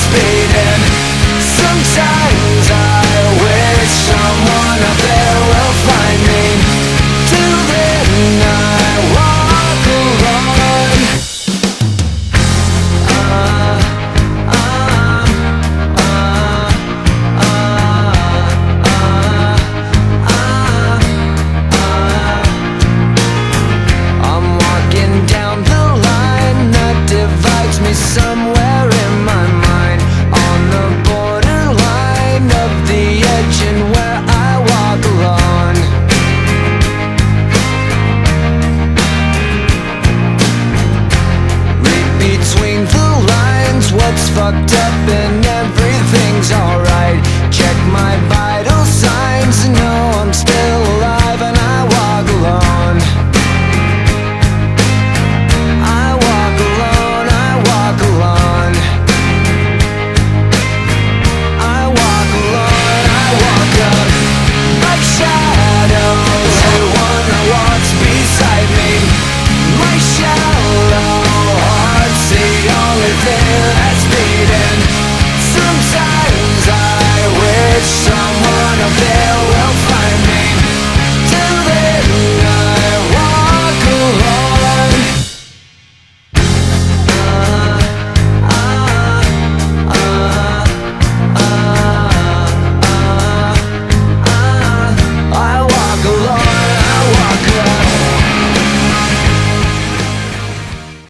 speeding. Sometimes I wish someone up there will find me. Till then I walk alone. I'm walking down the line that divides me somewhere in my mind, on the borderline of the edge and where I walk alone. Read between the lines what's fucked up and everything's alright. Check my body